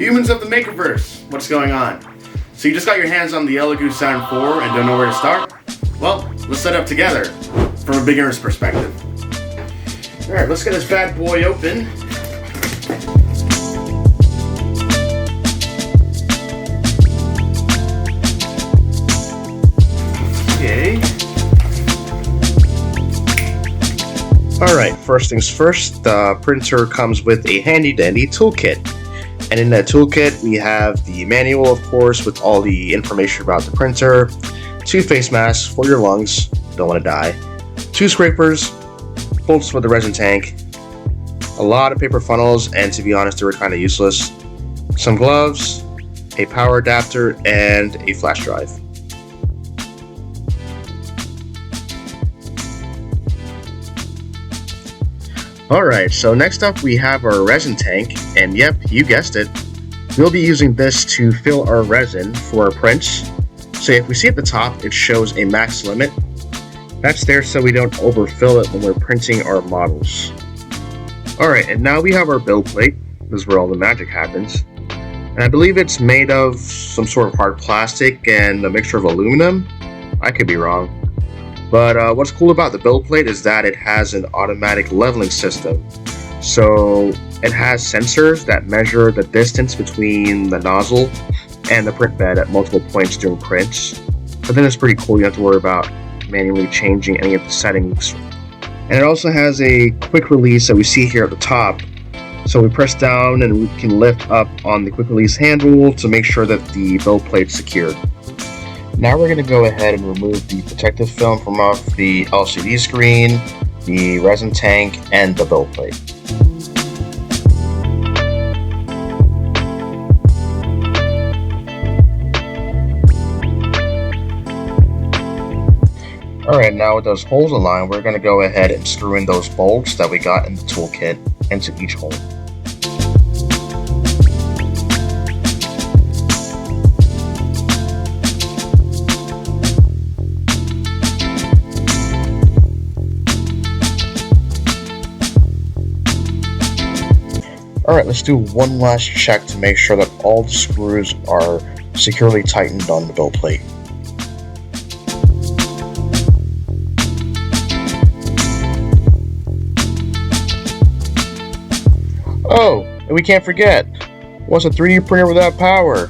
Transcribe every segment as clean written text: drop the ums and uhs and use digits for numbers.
Humans of the Makerverse, what's going on? So you just got your hands on the Elegoo Saturn 4 and don't know where to start? Well, let's set up together from a beginner's perspective. Alright, let's get this bad boy open. Okay. Alright, first things first, the printer comes with a handy dandy toolkit. And in that toolkit, we have the manual, of course, with all the information about the printer, 2 face masks for your lungs, don't want to die, 2 scrapers, bolts for the resin tank, a lot of paper funnels, and to be honest, they were kind of useless, some gloves, a power adapter, and a flash drive. Alright, so next up we have our resin tank, and yep, you guessed it. We'll be using this to fill our resin for our prints. So if we see at the top, it shows a max limit. That's there so we don't overfill it when we're printing our models. Alright, and now we have our build plate. This is where all the magic happens. And I believe it's made of some sort of hard plastic and a mixture of aluminum. I could be wrong. But what's cool about the build plate is that it has an automatic leveling system. So it has sensors that measure the distance between the nozzle and the print bed at multiple points during prints. So then it's pretty cool, you don't have to worry about manually changing any of the settings. And it also has a quick release that we see here at the top. So we press down and we can lift up on the quick release handle to make sure that the build plate's secured. Now we're going to go ahead and remove the protective film from off the LCD screen, the resin tank, and the build plate. Alright, now with those holes aligned, we're going to go ahead and screw in those bolts that we got in the toolkit into each hole. Alright, let's do one last check to make sure that all the screws are securely tightened on the build plate. Oh, and we can't forget, what's a 3D printer without power?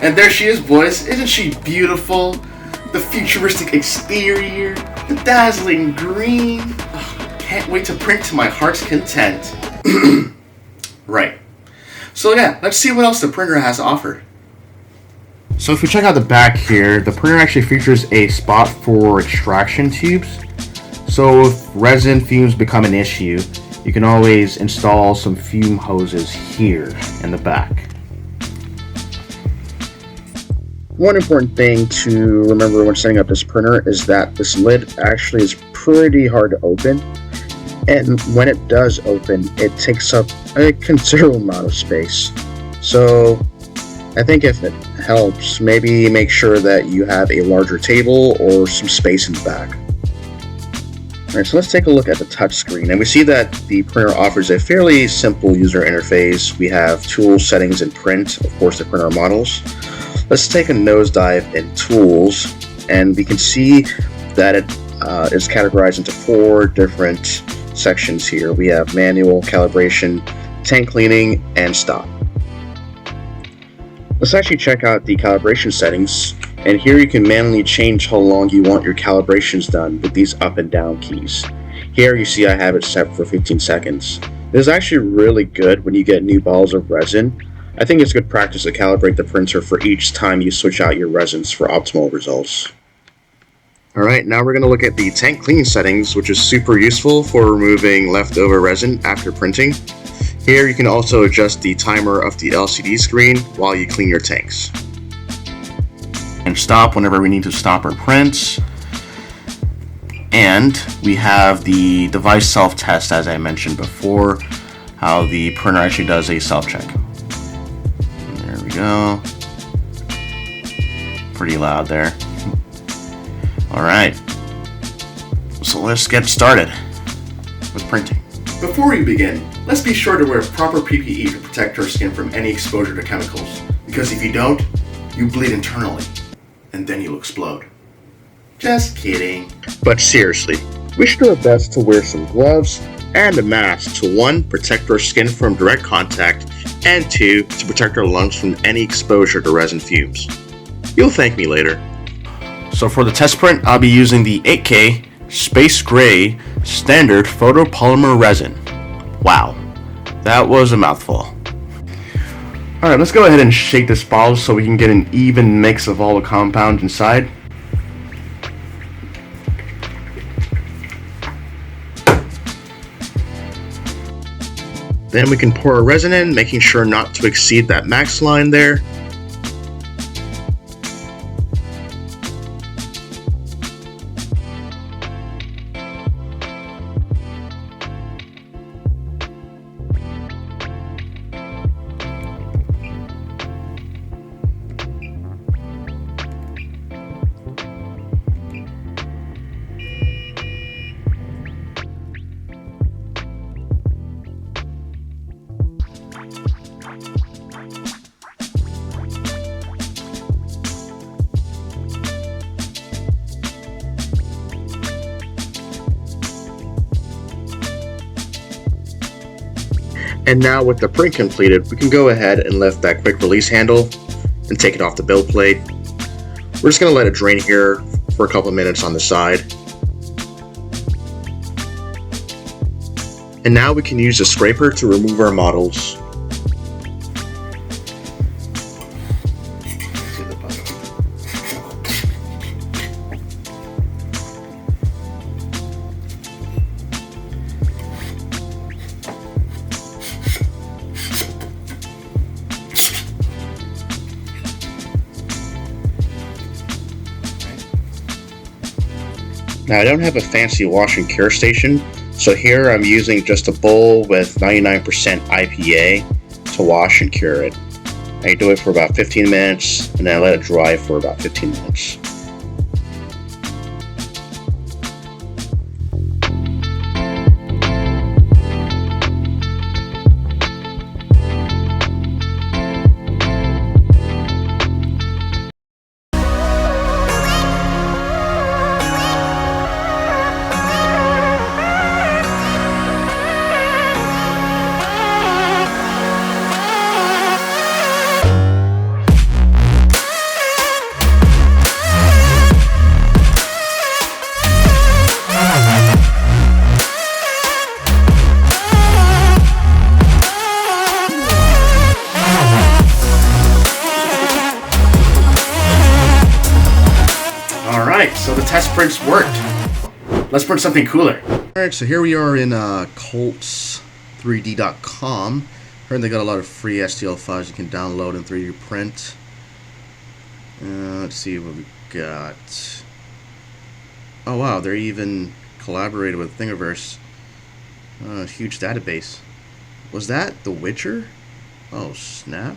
And there she is, boys. Isn't she beautiful? The futuristic exterior, the dazzling green. Oh, can't wait to print to my heart's content. Right. So yeah, let's see what else the printer has to offer. So if we check out the back here, the printer actually features a spot for extraction tubes. So if resin fumes become an issue, you can always install some fume hoses here in the back. One important thing to remember when setting up this printer is that this lid actually is pretty hard to open, and when it does open, it takes up a considerable amount of space. So I think if it helps, maybe make sure that you have a larger table or some space in the back. Alright, so let's take a look at the touch screen, and we see that the printer offers a fairly simple user interface. We have tools, settings, and print, of course, to print our models. Let's take a nosedive in tools, and we can see that it is categorized into 4 different sections here. We have manual, calibration, tank cleaning, and stop. Let's actually check out the calibration settings, and here you can manually change how long you want your calibrations done with these up and down keys. Here you see I have it set for 15 seconds. This is actually really good when you get new bottles of resin. I think it's good practice to calibrate the printer for each time you switch out your resins for optimal results. Alright, now we're going to look at the tank cleaning settings, which is super useful for removing leftover resin after printing. Here you can also adjust the timer of the LCD screen while you clean your tanks. And stop whenever we need to stop our prints. And we have the device self-test, as I mentioned before, how the printer actually does a self-check. There we go. Pretty loud there. Alright, so let's get started with printing. Before we begin, let's be sure to wear proper PPE to protect our skin from any exposure to chemicals, because if you don't, you bleed internally, and then you'll explode. Just kidding. But seriously, we should do our best to wear some gloves and a mask to 1. Protect our skin from direct contact, and 2. To protect our lungs from any exposure to resin fumes. You'll thank me later. So for the test print, I'll be using the 8K Space Gray Standard Photopolymer Resin. Wow, that was a mouthful. Alright, let's go ahead and shake this bottle so we can get an even mix of all the compounds inside. Then we can pour our resin in, making sure not to exceed that max line there. And now with the print completed, we can go ahead and lift that quick release handle and take it off the build plate. We're just going to let it drain here for a couple of minutes on the side. And now we can use a scraper to remove our models. Now I don't have a fancy wash and cure station, so here I'm using just a bowl with 99% IPA to wash and cure it. I do it for about 15 minutes and then I let it dry for about 15 minutes. Alright, so the test prints worked. Let's print something cooler. Alright, so here we are in Colts3D.com. Heard they got a lot of free STL files you can download and 3D print. Let's see what we got. Oh wow, they're even collaborated with Thingiverse. Huge database. Was that The Witcher? Oh snap.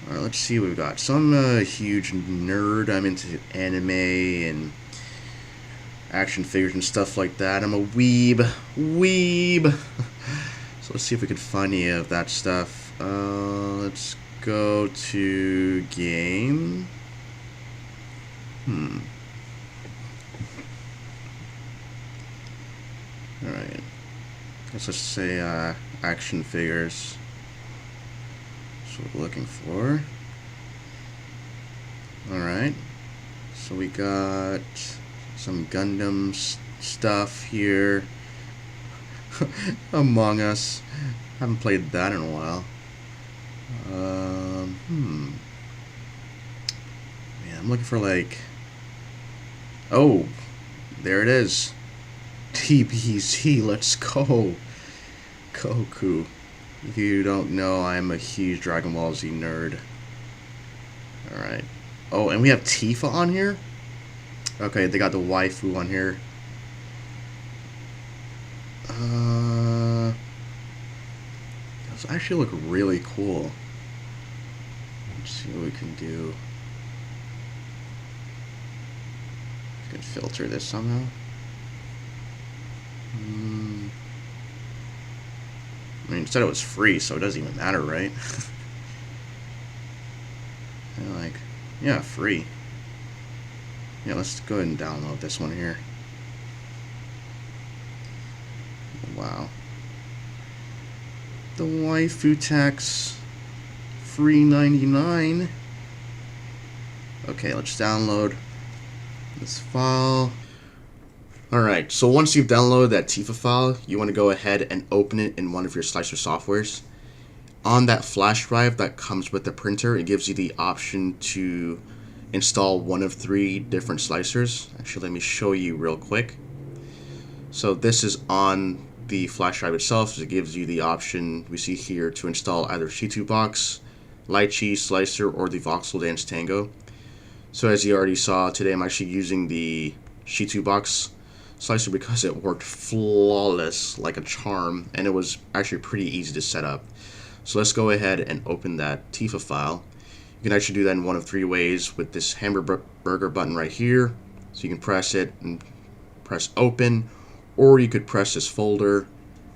Alright, let's see what we've got. So I'm a huge nerd. I'm into anime and action figures and stuff like that. I'm a weeb. So let's see if we can find any of that stuff. Let's go to game. Alright. Let's just say action figures. That's what we're looking for. Alright. So we got some Gundam stuff here. Among Us. Haven't played that in a while. Man, I'm looking for like... Oh, there it is. TBZ, let's go. Goku. If you don't know, I'm a huge Dragon Ball Z nerd. Alright. Oh, and we have Tifa on here? Okay, they got the waifu on here. Those actually look really cool. Let's see what we can do. We can filter this somehow. I mean, it said it was free, so it doesn't even matter, right? Like, yeah, free. Yeah, let's go ahead and download this one here. Wow. The waifu tax, free 99. Okay, let's download this file. Alright, so once you've downloaded that Tifa file, you want to go ahead and open it in one of your slicer softwares. On that flash drive that comes with the printer, it gives you the option to install one of 3 different slicers. Actually, let me show you real quick. So this is on the flash drive itself, so it gives you the option we see here to install either C2 Box, Lychee, Slicer, or the Voxel Dance Tango. So as you already saw, today I'm actually using the C2 Box Slicer because it worked flawless like a charm, and it was actually pretty easy to set up. So let's go ahead and open that Tifa file. You can actually do that in one of 3 ways with this hamburger button right here. So you can press it and press open, or you could press this folder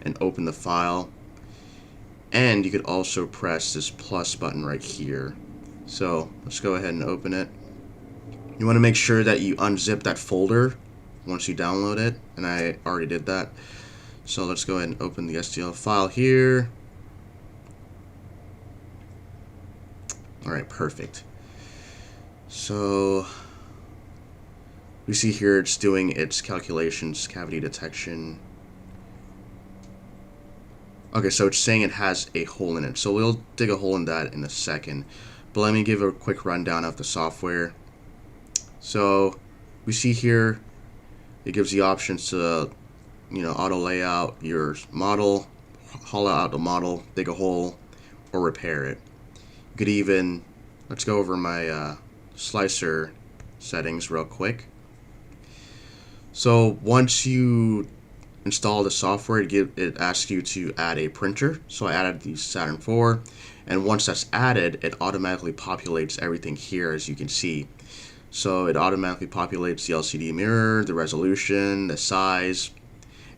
and open the file. And you could also press this plus button right here. So let's go ahead and open it. You want to make sure that you unzip that folder once you download it, and I already did that. So let's go ahead and open the STL file here. Alright, perfect. So we see here it's doing its calculations, cavity detection. Okay, so it's saying it has a hole in it. So we'll dig a hole in that in a second. But let me give a quick rundown of the software. So we see here it gives the options to, auto layout your model, hollow out the model, dig a hole, or repair it. You could even, let's go over my slicer settings real quick. So once you install the software, it asks you to add a printer. So I added the Saturn 4, and once that's added, it automatically populates everything here, as you can see. So it automatically populates the LCD mirror, the resolution, the size.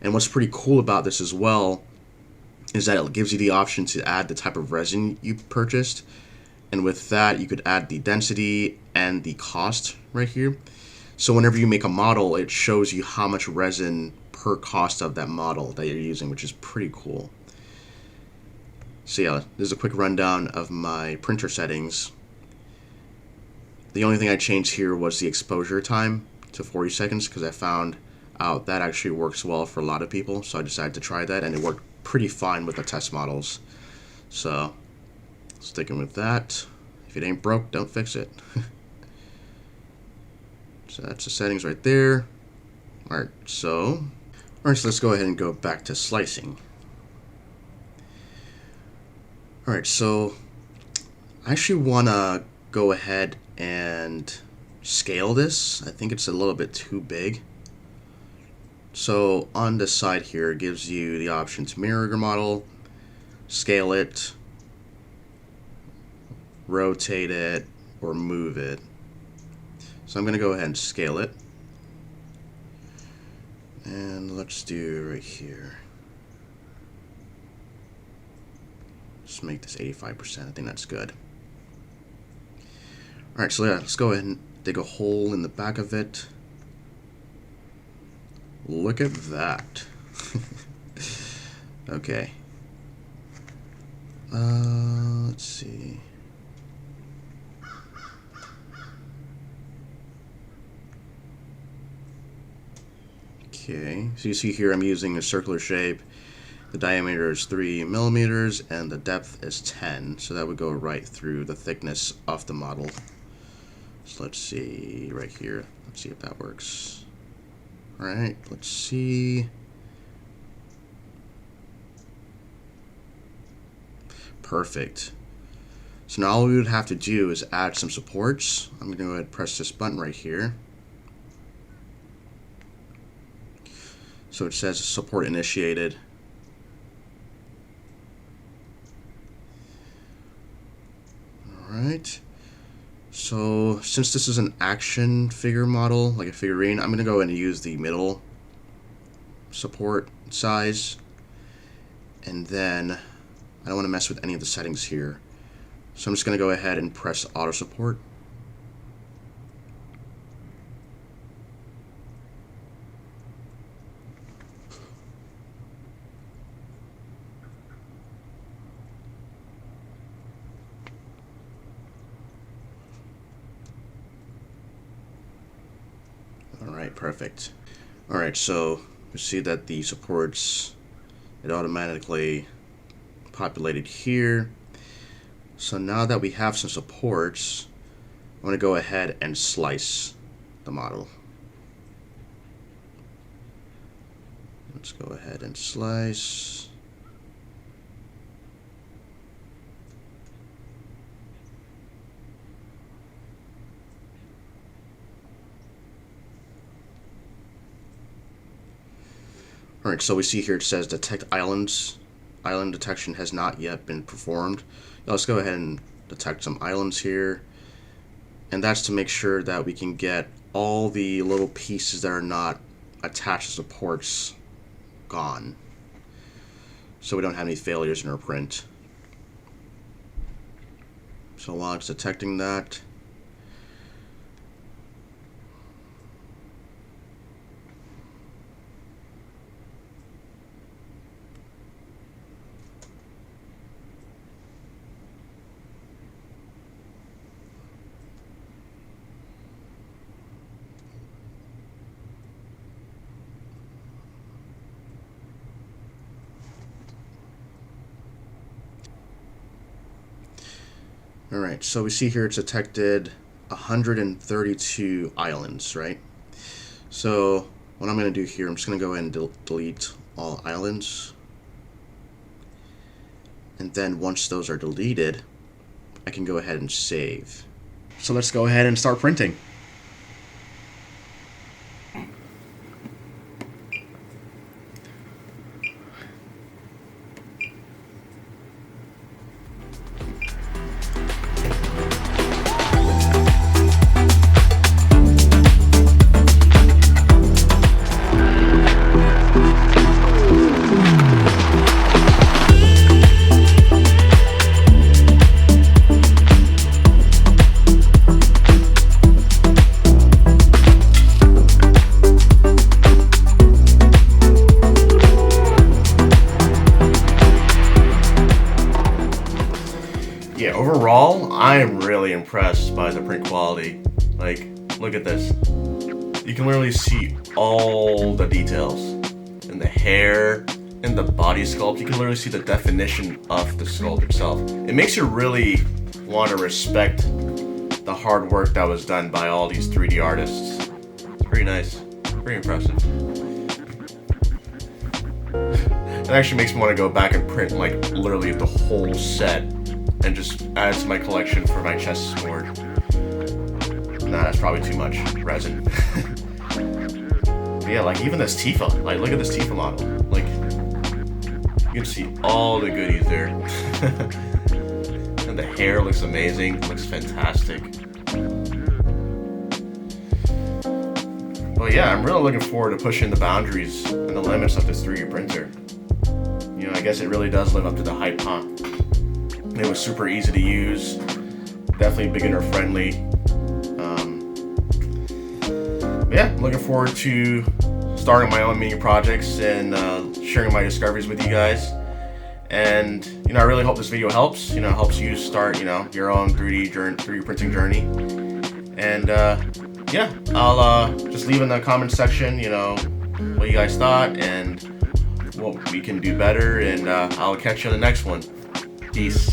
And what's pretty cool about this as well is that it gives you the option to add the type of resin you purchased. And with that, you could add the density and the cost right here. So whenever you make a model, it shows you how much resin per cost of that model that you're using, which is pretty cool. So yeah, this is a quick rundown of my printer settings. The only thing I changed here was the exposure time to 40 seconds because I found out that actually works well for a lot of people. So I decided to try that, and it worked pretty fine with the test models. So sticking with that. If it ain't broke, don't fix it. So that's the settings right there. Alright, so let's go ahead and go back to slicing. Alright, so I actually want to go ahead and scale this. I think it's a little bit too big. So on the side here, it gives you the option to mirror your model, scale it, rotate it, or move it. So I'm going to go ahead and scale it. And let's do right here. Just make this 85%. I think that's good. Alright, so yeah, let's go ahead and dig a hole in the back of it. Look at that. Okay. Let's see. Okay, so you see here I'm using a circular shape, The diameter is 3 millimeters and the depth is 10, so that would go right through the thickness of the model. So let's see right here. Let's see if that works. Alright, let's see. Perfect. So now all we would have to do is add some supports. I'm going to go ahead and press this button right here. So it says support initiated. Alright. So since this is an action figure model, like a figurine, I'm going to go ahead and use the middle support size. And then I don't want to mess with any of the settings here. So I'm just going to go ahead and press auto support. Alright, perfect. Alright, so you see that the supports, it automatically populated here. So now that we have some supports, I'm going to go ahead and slice the model. Let's go ahead and slice. Alright, so we see here it says detect islands. Island detection has not yet been performed. Now let's go ahead and detect some islands here. And that's to make sure that we can get all the little pieces that are not attached to supports gone, so we don't have any failures in our print. So while it's detecting that, alright, so we see here it's detected 132 islands, right? So what I'm going to do here, I'm just going to go ahead and delete all islands. And then once those are deleted, I can go ahead and save. So let's go ahead and start printing. Yeah, overall, I'm really impressed by the print quality. Like, look at this. You can literally see all the details in the hair, in the body sculpt. You can literally see the definition of the sculpt itself. It makes you really want to respect the hard work that was done by all these 3D artists. It's pretty nice, pretty impressive. It actually makes me want to go back and print like literally the whole set and just add to my collection for my chess board. Nah, that's probably too much resin. But yeah, like even this Tifa, like look at this Tifa model. Like you can see all the goodies there. And the hair looks amazing, looks fantastic. But yeah, I'm really looking forward to pushing the boundaries and the limits of this 3D printer. You know, I guess it really does live up to the hype, huh? It was super easy to use, definitely beginner friendly. Yeah, I'm looking forward to starting my own mini projects and sharing my discoveries with you guys. And you know, I really hope this video helps. You know, helps you start your own 3D printing journey. And yeah, I'll just leave in the comment section what you guys thought, and what we can do better, and I'll catch you on the next one. Peace.